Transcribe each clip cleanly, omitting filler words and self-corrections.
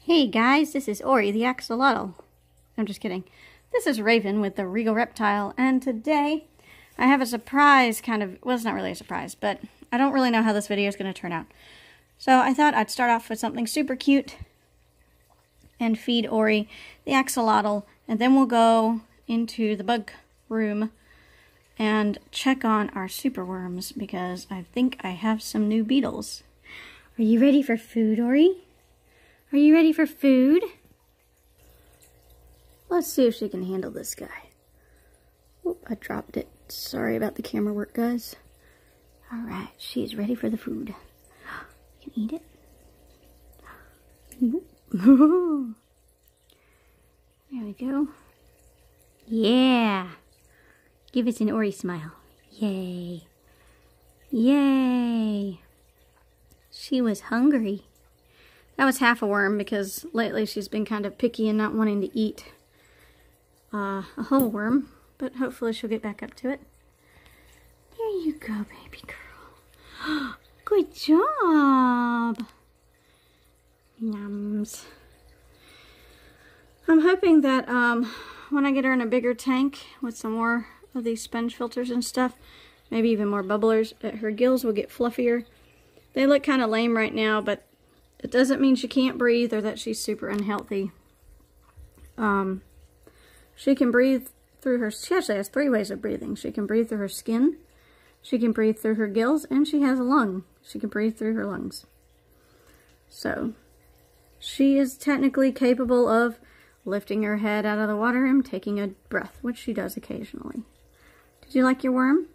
Hey guys, this is Ori, the axolotl. I'm just kidding. This is Raven with the Regal Reptile, and today I have a surprise well, it's not really a surprise, but I don't really know how this video is going to turn out. So I thought I'd start off with something super cute and feed Ori, the axolotl, and then we'll go into the bug room and check on our superworms because I think I have some new beetles. Are you ready for food, Ori? Are you ready for food? Let's see if she can handle this guy. Oop, I dropped it. Sorry about the camera work, guys. Alright, she's ready for the food. You can eat it. There we go. Yeah. Give us an Ori smile. Yay. Yay. She was hungry. That was half a worm because lately she's been kind of picky and not wanting to eat a whole worm. But hopefully she'll get back up to it. There you go, baby girl. Good job. Yums. I'm hoping that when I get her in a bigger tank with some more of these sponge filters and stuff, maybe even more bubblers, that her gills will get fluffier. They look kind of lame right now, but it doesn't mean she can't breathe or that she's super unhealthy. She can breathe through her... She actually has 3 ways of breathing. She can breathe through her skin, she can breathe through her gills, and she has a lung. She can breathe through her lungs. So, she is technically capable of lifting her head out of the water and taking a breath, which she does occasionally. Did you like your worm?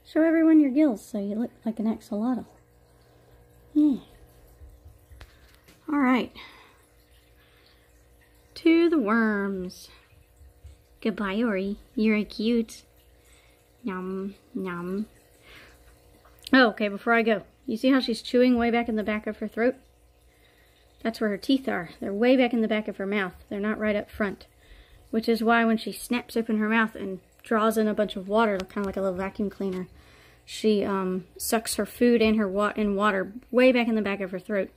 Show everyone your gills so you look like an axolotl. Yeah. Alright. To the worms. Goodbye, Ori. You're cute. Yum, yum. Oh, okay, before I go. You see how she's chewing way back in the back of her throat? That's where her teeth are. They're way back in the back of her mouth. They're not right up front. Which is why when she snaps open her mouth and draws in a bunch of water, kind of like a little vacuum cleaner, she sucks her food and her water way back in the back of her throat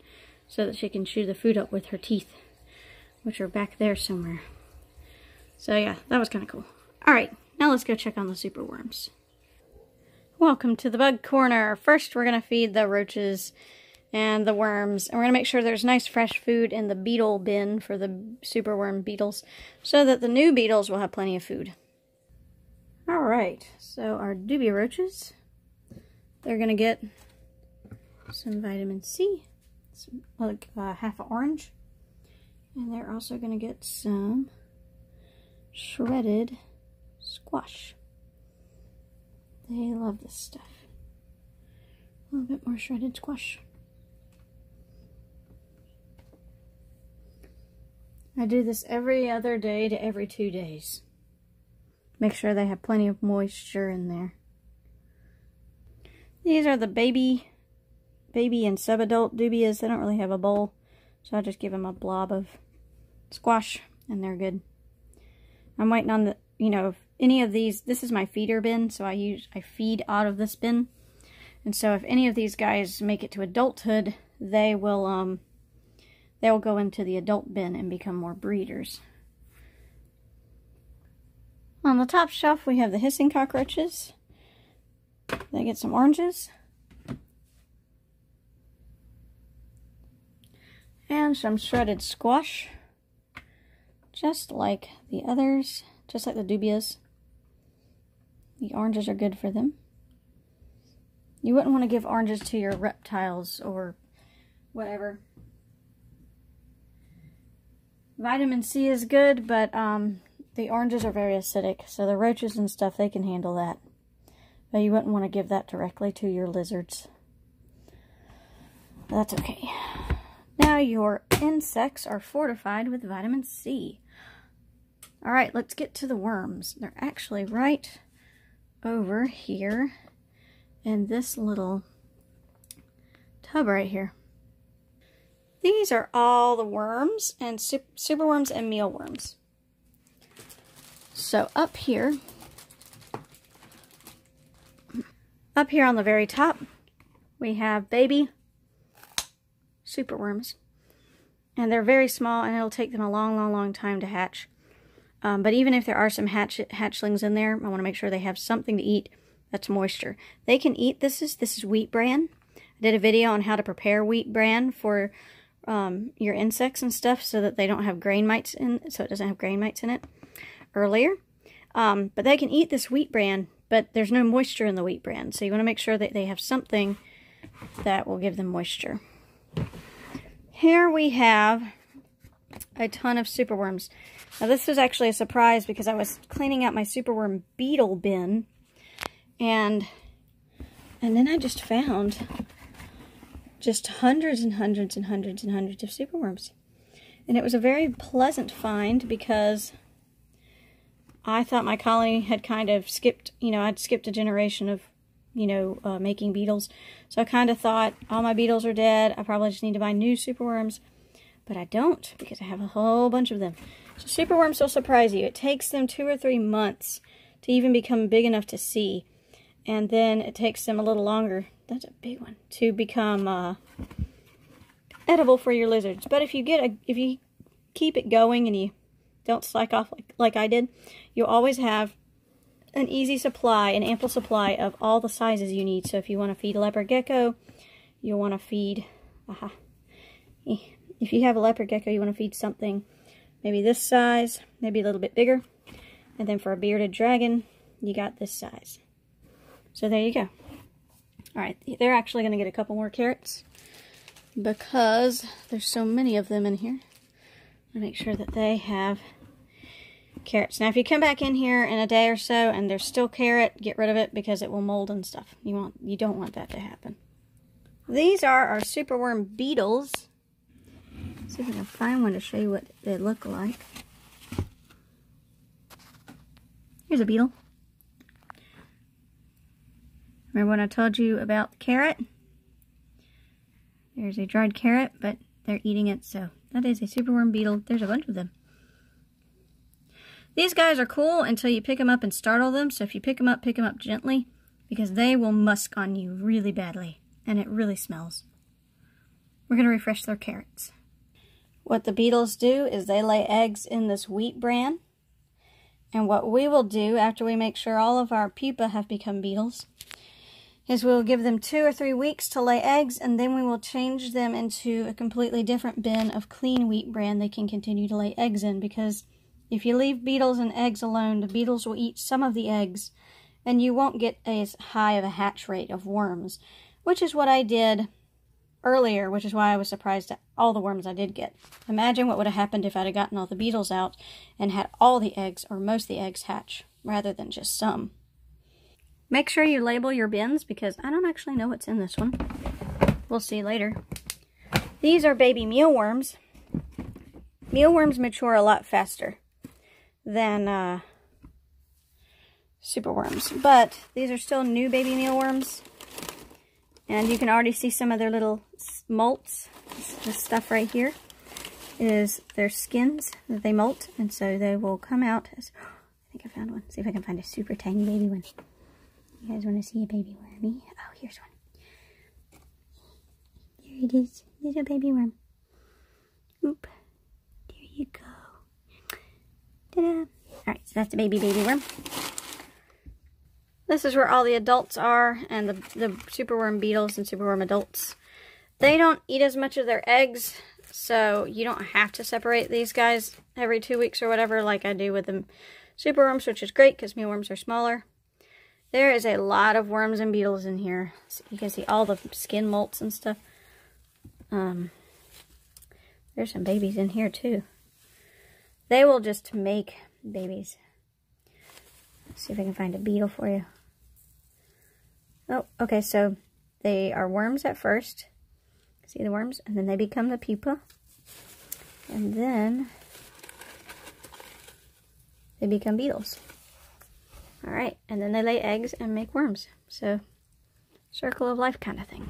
so that she can chew the food up with her teeth, which are back there somewhere. So yeah, that was kind of cool. Alright, now let's go check on the superworms. Welcome to the bug corner. First we're going to feed the roaches and the worms, and we're going to make sure there's nice fresh food in the beetle bin for the superworm beetles so that the new beetles will have plenty of food. Alright, so our dubia roaches, they're going to get some vitamin C, some, like half an orange, and they're also going to get some shredded squash. They love this stuff. A little bit more shredded squash. I do this every other day to every 2 days. Make sure they have plenty of moisture in there. These are the baby and subadult dubias. They don't really have a bowl, so I just give them a blob of squash and they're good. I'm waiting on the, if any of these, this is my feeder bin, so I feed out of this bin. And so if any of these guys make it to adulthood, they will go into the adult bin and become more breeders. On the top shelf, we have the hissing cockroaches. They get some oranges. And some shredded squash. Just like the others, just like the dubias. The oranges are good for them. You wouldn't want to give oranges to your reptiles or whatever. Vitamin C is good, but the oranges are very acidic, so the roaches and stuff, they can handle that. But you wouldn't want to give that directly to your lizards. That's okay. Now your insects are fortified with vitamin C. Alright, let's get to the worms. They're actually right over here in this little tub right here. These are all the worms and superworms and mealworms. So up here on the very top, we have baby superworms. And they're very small, and it'll take them a long, long, long time to hatch. But even if there are some hatchlings in there, I want to make sure they have something to eat that's moisture. They can eat, this is wheat bran. I did a video on how to prepare wheat bran for your insects and stuff so that they don't have grain mites so it doesn't have grain mites in it earlier. But they can eat this wheat bran, but there's no moisture in the wheat bran. So you want to make sure that they have something that will give them moisture. Here we have a ton of superworms. Now this was actually a surprise because I was cleaning out my superworm beetle bin, and then I just found just hundreds and hundreds and hundreds and hundreds of superworms. And it was a very pleasant find because I thought my colony had kind of skipped, I'd skipped a generation of, making beetles. So I kind of thought, all my beetles are dead. I probably just need to buy new superworms. But I don't, because I have a whole bunch of them. So superworms will surprise you. It takes them 2 or 3 months to even become big enough to see. And then it takes them a little longer, that's a big one, to become edible for your lizards. But if you keep it going and you don't slack off like I did, you'll always have an easy supply, an ample supply of all the sizes you need. So if you want to feed a leopard gecko, you'll want to feed, if you have a leopard gecko, you want to feed something maybe this size, maybe a little bit bigger. And then for a bearded dragon, you got this size. So there you go. Alright, they're actually going to get a couple more carrots because there's so many of them in here. I'll make sure that they have carrots. Now if you come back in here in a day or so and there's still carrot, get rid of it because it will mold and stuff. You don't want that to happen. These are our superworm beetles. Let's see if I can find one to show you what they look like. Here's a beetle. Remember when I told you about the carrot? There's a dried carrot, but they're eating it, so that is a superworm beetle. There's a bunch of them. These guys are cool until you pick them up and startle them, so if you pick them up gently, because they will musk on you really badly, and it really smells. We're going to refresh their carrots. What the beetles do is they lay eggs in this wheat bran, and what we will do after we make sure all of our pupa have become beetles is we'll give them 2 or 3 weeks to lay eggs, and then we will change them into a completely different bin of clean wheat bran they can continue to lay eggs in, because if you leave beetles and eggs alone, the beetles will eat some of the eggs, and you won't get as high of a hatch rate of worms, which is what I did earlier, which is why I was surprised at all the worms I did get. Imagine what would have happened if I'd have gotten all the beetles out and had all the eggs, or most of the eggs, hatch, rather than just some. Make sure you label your bins, because I don't actually know what's in this one. We'll see later. These are baby mealworms. Mealworms mature a lot faster than superworms, but these are still new baby mealworms, and you can already see some of their little molts. This stuff right here is their skins that they molt, and so they will come out as, I think I found one. See if I can find a super tiny baby one. You guys want to see a baby wormy? Oh, here's one. There it is. There's a baby worm. Oop. There you go. Ta-da. Alright, so that's a baby worm. This is where all the adults are, and the superworm beetles and superworm adults. They don't eat as much of their eggs, so you don't have to separate these guys every 2 weeks or whatever like I do with the superworms, which is great because mealworms are smaller. There is a lot of worms and beetles in here. So you can see all the skin molts and stuff. There's some babies in here too. They will just make babies. Let's see if I can find a beetle for you. Oh, okay, so they are worms at first. See the worms? And then they become the pupa. And then they become beetles. Alright, and then they lay eggs and make worms. So, circle of life kind of thing.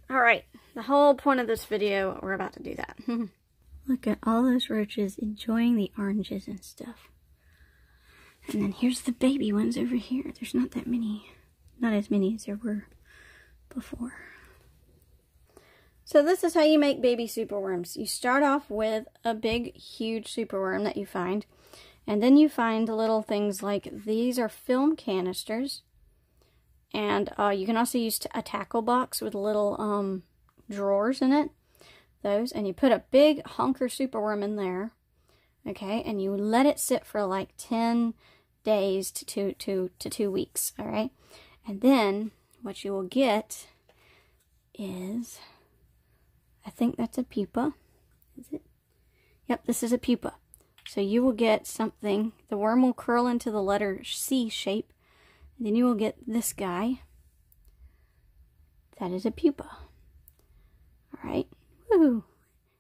Alright, the whole point of this video, we're about to do that. Look at all those roaches enjoying the oranges and stuff. And then here's the baby ones over here. There's not that many. Not as many as there were before. So this is how you make baby superworms. You start off with a big, huge superworm that you find. And then you find little things like these are film canisters. And you can also use a tackle box with little drawers in it. Those. And you put a big honker superworm in there. Okay. And you let it sit for like 10 days to 2 weeks. All right. And then what you will get is... I think that's a pupa. Is it? Yep, this is a pupa. So you will get something. The worm will curl into the letter C shape. And then you will get this guy. That is a pupa. Alright. Woohoo.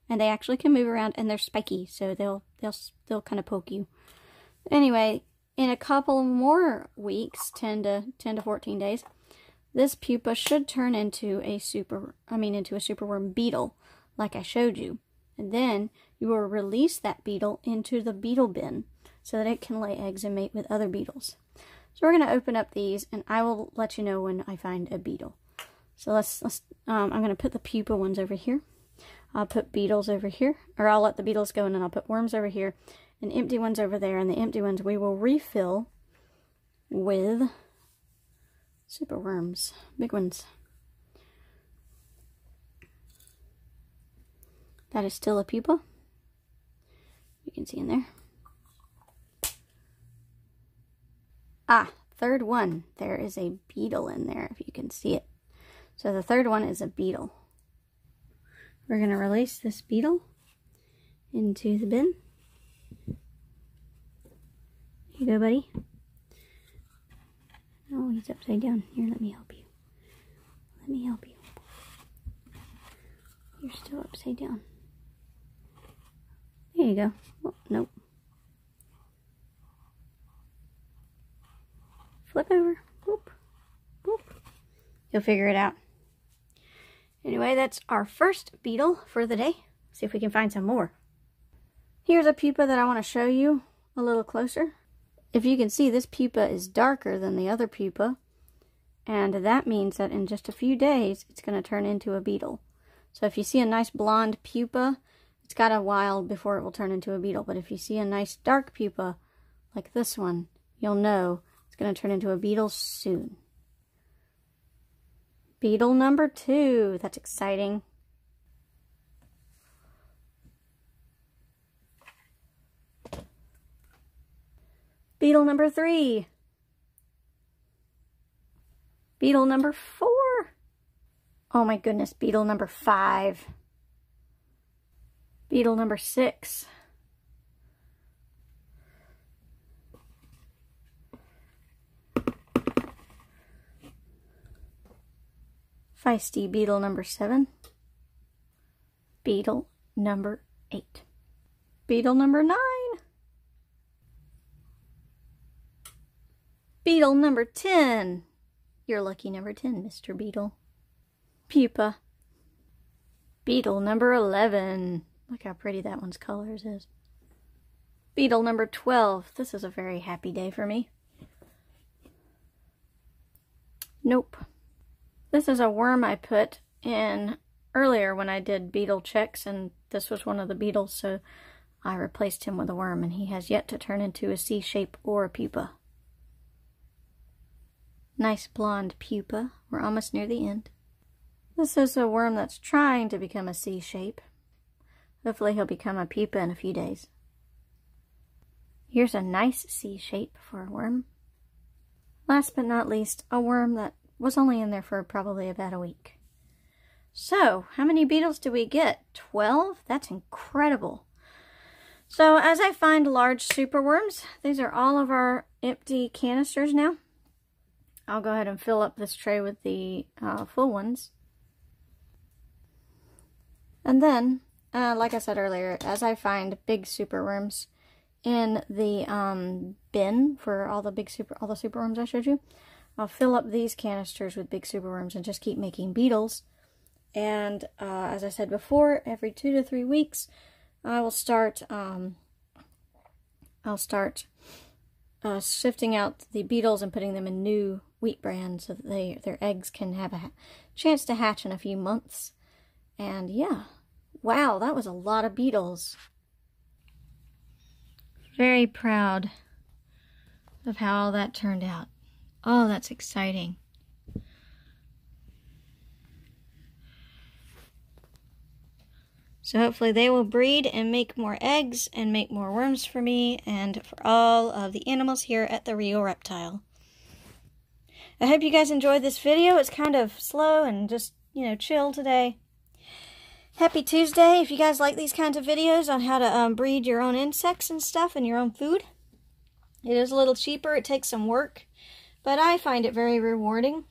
And they actually can move around and they're spiky, so they'll kind of poke you. Anyway, in a couple more weeks, 10 to 14 days, this pupa should turn into a superworm beetle, like I showed you. And then you will release that beetle into the beetle bin so that it can lay eggs and mate with other beetles. So we're going to open up these, and I will let you know when I find a beetle. So I'm going to put the pupa ones over here. I'll put beetles over here, or I'll let the beetles go, and then I'll put worms over here, and empty ones over there, and the empty ones we will refill with superworms, big ones. That is still a pupa. You can see in there. Ah, third one. There is a beetle in there, if you can see it. So the third one is a beetle. We're going to release this beetle into the bin. Here you go, buddy. Oh, he's upside down. Here, let me help you. Let me help you. You're still upside down. There you go. Oh, nope. Flip over. Whoop. Whoop. You'll figure it out. Anyway, that's our first beetle for the day. See if we can find some more. Here's a pupa that I want to show you a little closer. If you can see, this pupa is darker than the other pupa, and that means that in just a few days it's going to turn into a beetle. So if you see a nice blonde pupa, it's got a while before it will turn into a beetle. But if you see a nice dark pupa like this one, you'll know it's going to turn into a beetle soon. Beetle number 2. That's exciting. Beetle number 3. Beetle number 4. Oh my goodness, beetle number 5. Beetle number 6. Feisty beetle number 7. Beetle number 8. Beetle number 9. Beetle number 10. You're lucky number 10, Mr. Beetle. Pupa. Beetle number 11. Look how pretty that one's colors is. Beetle number 12. This is a very happy day for me. Nope. This is a worm I put in earlier when I did beetle checks, and this was one of the beetles, so I replaced him with a worm, and he has yet to turn into a C shape or a pupa. Nice blonde pupa. We're almost near the end. This is a worm that's trying to become a C shape. Hopefully he'll become a pupa in a few days. Here's a nice C shape for a worm. Last but not least, a worm that was only in there for probably about a week. So, how many beetles do we get? 12? That's incredible. So, as I find large superworms, these are all of our empty canisters now. I'll go ahead and fill up this tray with the full ones. And then, like I said earlier, as I find big superworms in the bin for all the superworms I showed you, I'll fill up these canisters with big superworms and just keep making beetles. And as I said before, every 2 to 3 weeks, I will start. I'll start shifting out the beetles and putting them in new wheat bran so that their eggs can have a chance to hatch in a few months. And yeah, wow, that was a lot of beetles. Very proud of how all that turned out. Oh, that's exciting. So hopefully they will breed and make more eggs and make more worms for me and for all of the animals here at the Regal Reptile. I hope you guys enjoyed this video. It's kind of slow and just, you know, chill today. Happy Tuesday. If you guys like these kinds of videos on how to breed your own insects and stuff and your own food. It is a little cheaper. It takes some work, but I find it very rewarding.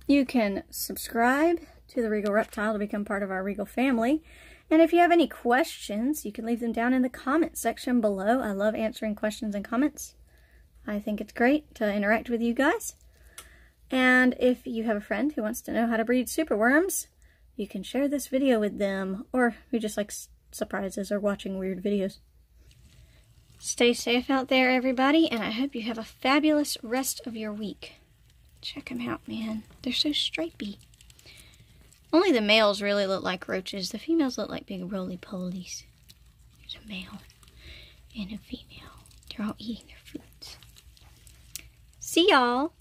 You can subscribe to the Regal Reptile to become part of our Regal family. And if you have any questions, you can leave them down in the comment section below. I love answering questions and comments. I think it's great to interact with you guys. And if you have a friend who wants to know how to breed superworms, you can share this video with them, or who just likes surprises or watching weird videos. Stay safe out there, everybody, and I hope you have a fabulous rest of your week. Check them out, man. They're so stripy. Only the males really look like roaches. The females look like big roly-polies. There's a male and a female. They're all eating their foods. See y'all.